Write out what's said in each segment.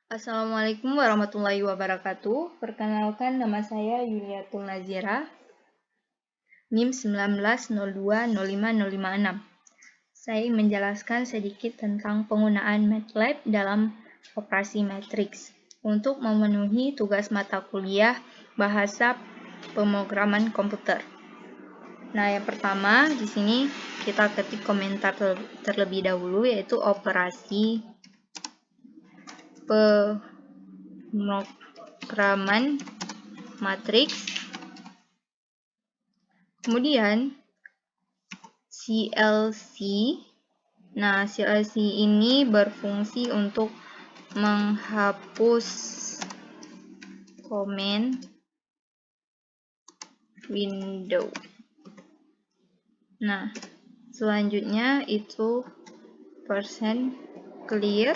Assalamualaikum warahmatullahi wabarakatuh. Perkenalkan, nama saya Yuliatul Nazira, NIM 1902050556. Saya menjelaskan sedikit tentang penggunaan MATLAB dalam operasi matriks untuk memenuhi tugas mata kuliah bahasa pemrograman komputer. Nah, yang pertama di sini kita ketik komentar terlebih dahulu, yaitu operasi pemrograman matriks. Kemudian CLC. Nah, CLC ini berfungsi untuk menghapus komen window. Nah, selanjutnya itu %clear.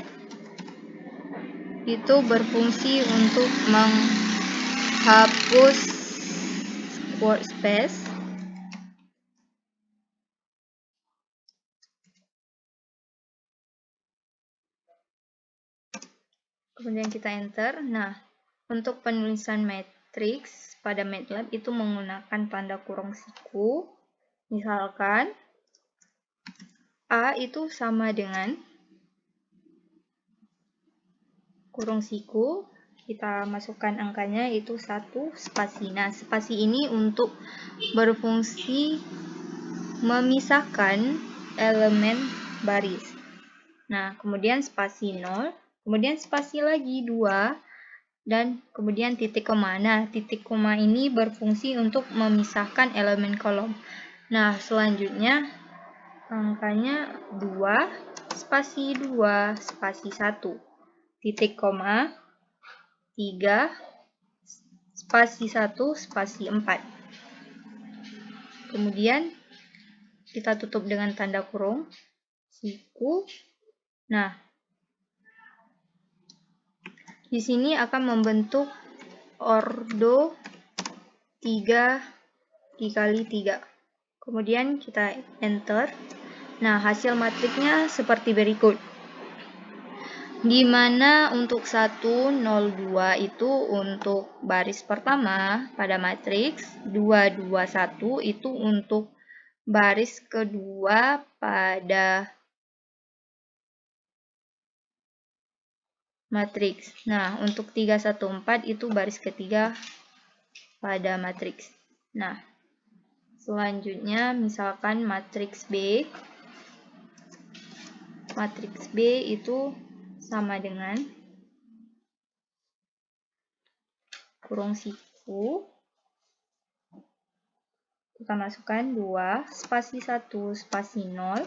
Itu berfungsi untuk menghapus workspace. Kemudian kita enter. Nah, untuk penulisan matriks pada MATLAB itu menggunakan tanda kurung siku. Misalkan A itu sama dengan kurung siku, kita masukkan angkanya itu 1 spasi. Nah, spasi ini untuk berfungsi memisahkan elemen baris. Nah, kemudian spasi 0, kemudian spasi lagi 2, dan kemudian titik koma. Nah, titik koma ini berfungsi untuk memisahkan elemen kolom. Nah, selanjutnya angkanya 2, spasi 2, spasi 1. Titik koma 3, spasi 1, spasi 4. Kemudian kita tutup dengan tanda kurung siku. Nah, di sini akan membentuk ordo 3 dikali 3. Kemudian kita enter. Nah, hasil matriknya seperti berikut. Di mana untuk 102 itu untuk baris pertama pada matriks, 221 itu untuk baris kedua pada matriks. Nah, untuk 314 itu baris ketiga pada matriks. Nah, selanjutnya misalkan matriks B. Matriks B itu sama dengan kurung siku. Kita masukkan 2, spasi 1, spasi 0,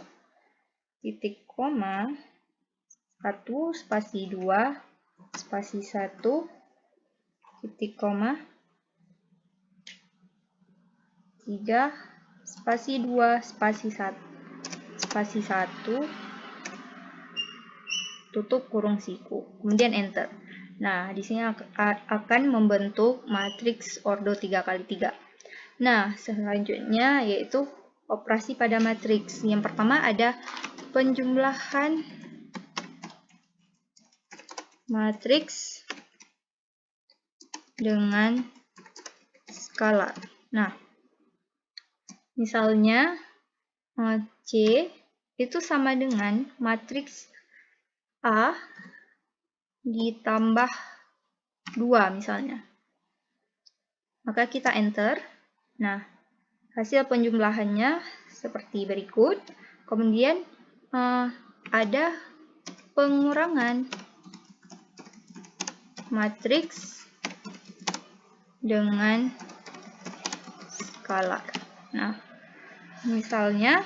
titik koma, 1, spasi 2, spasi 1, titik koma, 3, spasi 2, spasi 1, spasi 1, tutup kurung siku, kemudian enter. Nah, di sini akan membentuk matriks ordo 3 kali 3. Nah, selanjutnya yaitu operasi pada matriks. Yang pertama ada penjumlahan matriks dengan skala. Nah, misalnya C itu sama dengan matriks A ditambah 2 misalnya. Maka kita enter. Nah, hasil penjumlahannya seperti berikut. Kemudian ada pengurangan matriks dengan skala. Nah, misalnya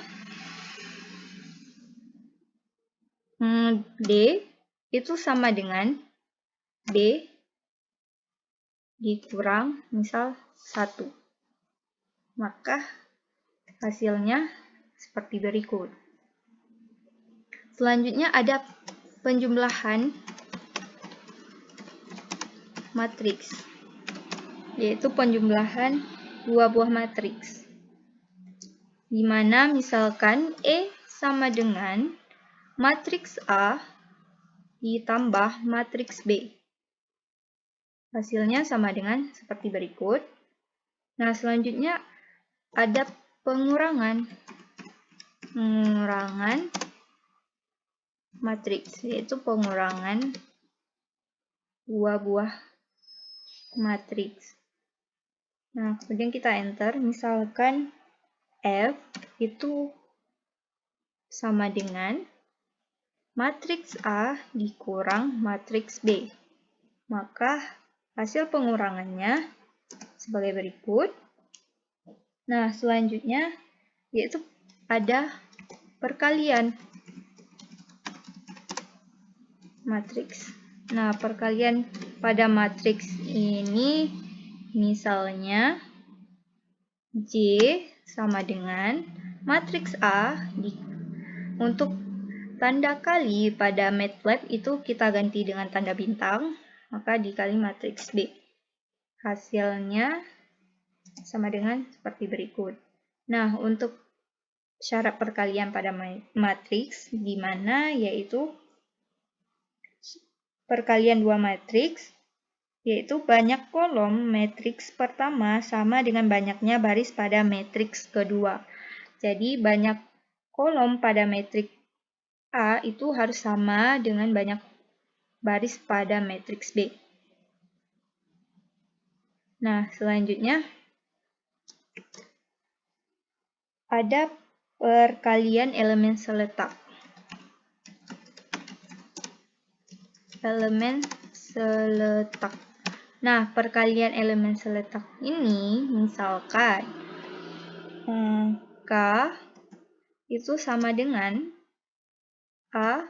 D itu sama dengan B dikurang misal 1. Maka hasilnya seperti berikut. Selanjutnya ada penjumlahan matriks, yaitu penjumlahan 2 buah matriks. Di mana misalkan E sama dengan matriks A ditambah matriks B. Hasilnya sama dengan seperti berikut. Nah, selanjutnya ada pengurangan matriks, yaitu pengurangan dua buah matriks. Nah, kemudian kita enter, misalkan F itu sama dengan matriks A dikurang matriks B. Maka hasil pengurangannya sebagai berikut. Nah, selanjutnya yaitu ada perkalian matriks. Nah, perkalian pada matriks ini misalnya J sama dengan matriks A. Untuk tanda kali pada MATLAB itu kita ganti dengan tanda bintang, maka dikali matriks B. Hasilnya sama dengan seperti berikut. Nah, untuk syarat perkalian pada matriks di mana yaitu perkalian dua matriks, yaitu banyak kolom matriks pertama sama dengan banyaknya baris pada matriks kedua. Jadi banyak kolom pada matriks A itu harus sama dengan banyak baris pada matriks B. Nah, selanjutnya ada perkalian elemen seletak. Nah, perkalian elemen seletak ini misalkan K itu sama dengan A.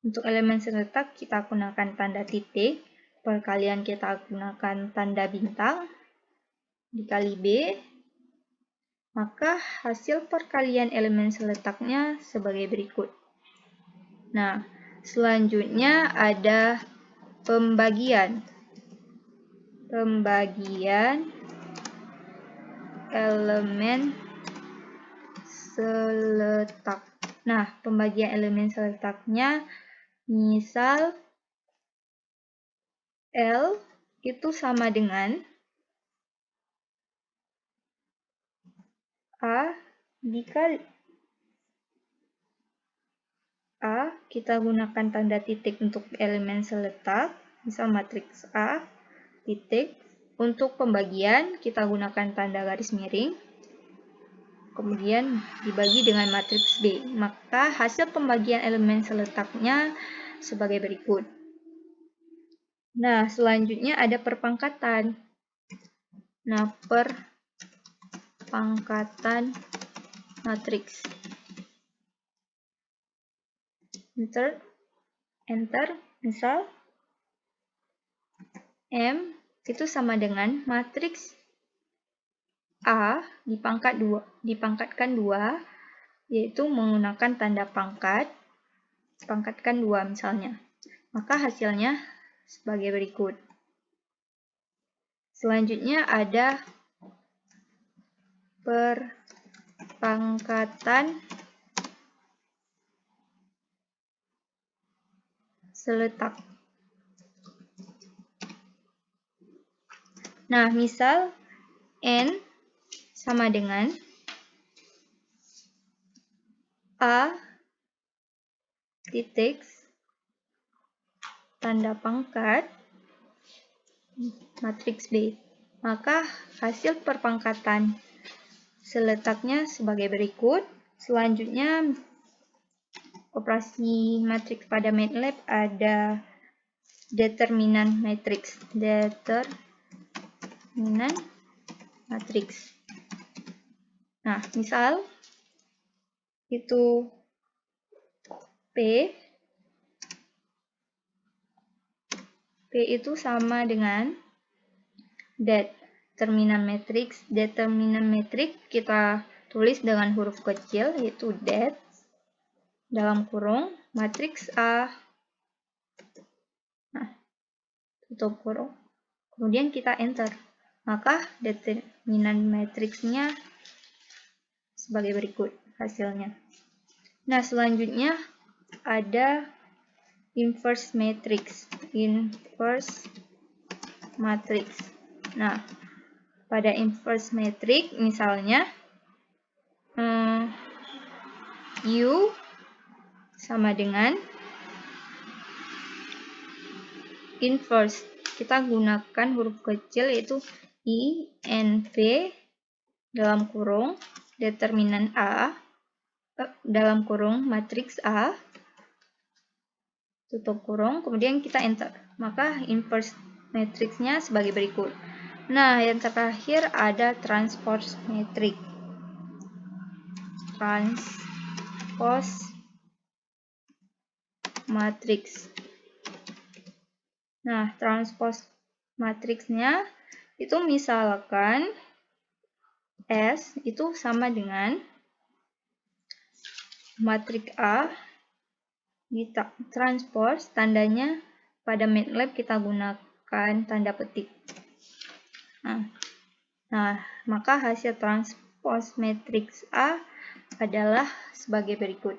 Untuk elemen seletak kita gunakan tanda titik, perkalian kita gunakan tanda bintang, dikali B, maka hasil perkalian elemen seletaknya sebagai berikut. Nah, selanjutnya ada pembagian elemen seletak. Nah, pembagian elemen seletaknya misal L itu sama dengan A dikali A, kita gunakan tanda titik untuk elemen seletak, misal matriks A, titik. Untuk pembagian, kita gunakan tanda garis miring, kemudian dibagi dengan matriks B. Maka hasil pembagian elemen seletaknya sebagai berikut. Nah, selanjutnya ada perpangkatan. Nah, perpangkatan matriks. Enter, misal M itu sama dengan matriks A dipangkatkan 2, yaitu menggunakan tanda pangkatkan 2 misalnya. Maka hasilnya sebagai berikut. Selanjutnya ada perpangkatan seletak. Nah, misal N sama dengan A titik tanda pangkat matriks B. Maka hasil perpangkatan seletaknya sebagai berikut. Selanjutnya operasi matriks pada MATLAB ada determinan matriks. Nah, misal itu P itu sama dengan determinan matriks. Determinan matriks kita tulis dengan huruf kecil, yaitu det dalam kurung matriks A. Nah, tutup kurung. Kemudian kita enter. Maka determinan matriksnya sebagai berikut hasilnya. Nah, selanjutnya ada inverse matrix. Nah, pada inverse matrix misalnya U sama dengan inverse. Kita gunakan huruf kecil yaitu I, N, V dalam kurung determinan A dalam kurung matriks A tutup kurung, kemudian kita enter. Maka inverse matriksnya sebagai berikut. Nah, yang terakhir ada transpose matrix. Transpose matrix. Nah, transpose matriksnya itu misalkan S itu sama dengan matriks A ditranspose, tandanya pada MATLAB kita gunakan tanda petik. Nah, maka hasil transpose matriks A adalah sebagai berikut.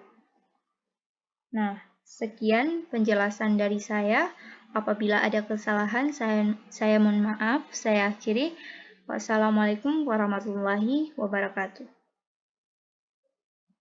Nah, sekian penjelasan dari saya. Apabila ada kesalahan, saya mohon maaf. Saya akhiri. Wassalamualaikum warahmatullahi wabarakatuh.